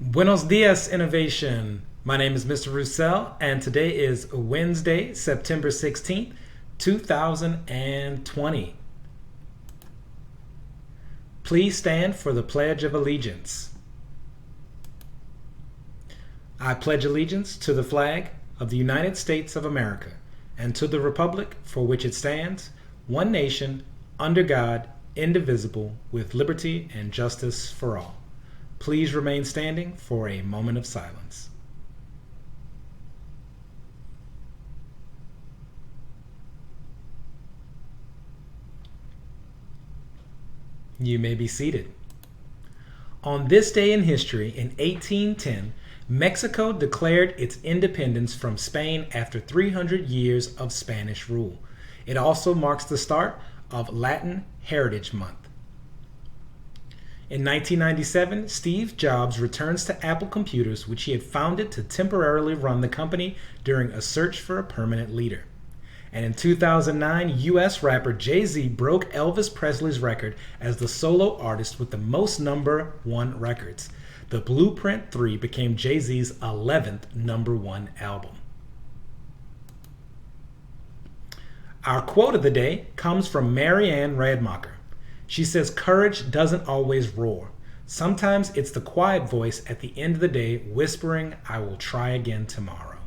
Buenos dias, innovation. My name is Mr. Roussel, and today is Wednesday, September 16th, 2020. Please stand for the Pledge of Allegiance. I pledge allegiance to the flag of the United States of America and to the republic for which it stands, one nation, under God, indivisible, with liberty and justice for all. Please remain standing for a moment of silence. You may be seated. On this day in history, in 1810, Mexico declared its independence from Spain after 300 years of Spanish rule. It also marks the start of Latin Heritage Month. In 1997, Steve Jobs returns to Apple Computers, which he had founded to temporarily run the company during a search for a permanent leader. And in 2009, U.S. rapper Jay-Z broke Elvis Presley's record as the solo artist with the most #1 records. The Blueprint 3 became Jay-Z's 11th #1 album. Our quote of the day comes from Marianne Radmacher. She says, "Courage doesn't always roar. Sometimes it's the quiet voice at the end of the day whispering, 'I will try again tomorrow.'"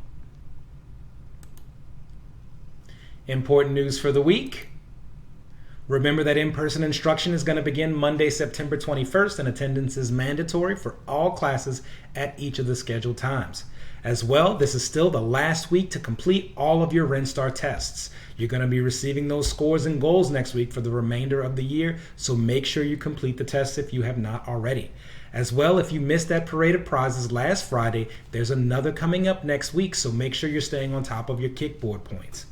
Important news for the week. Remember that in-person instruction is going to begin Monday, September 21st, and attendance is mandatory for all classes at each of the scheduled times. As well, this is still the last week to complete all of your RenStar tests. You're going to be receiving those scores and goals next week for the remainder of the year, so make sure you complete the tests if you have not already. As well, if you missed that parade of prizes last Friday, there's another coming up next week, so make sure you're staying on top of your kickboard points.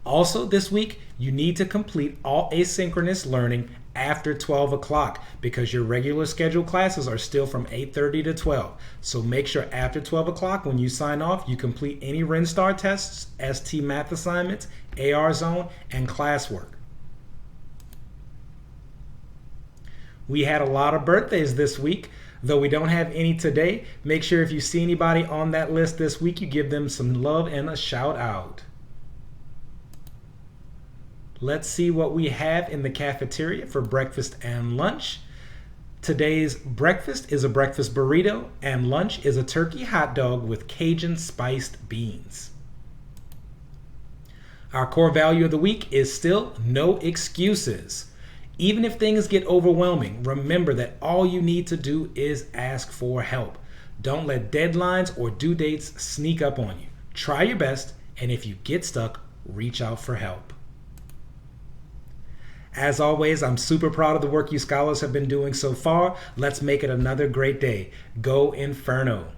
Also, this week, you need to complete all asynchronous learning after 12 o'clock because your regular scheduled classes are still from 8:30 to 12. So make sure after 12 o'clock when you sign off, you complete any RenStar tests, ST math assignments, AR Zone, and classwork. We had a lot of birthdays this week. Though we don't have any today, make sure if you see anybody on that list this week, you give them some love and a shout out. Let's see what we have in the cafeteria for breakfast and lunch. Today's breakfast is a breakfast burrito, and lunch is a turkey hot dog with Cajun spiced beans. Our core value of the week is still no excuses. Even if things get overwhelming, remember that all you need to do is ask for help. Don't let deadlines or due dates sneak up on you. Try your best, and if you get stuck, reach out for help. As always, I'm super proud of the work you scholars have been doing so far. Let's make it another great day. Go Inferno!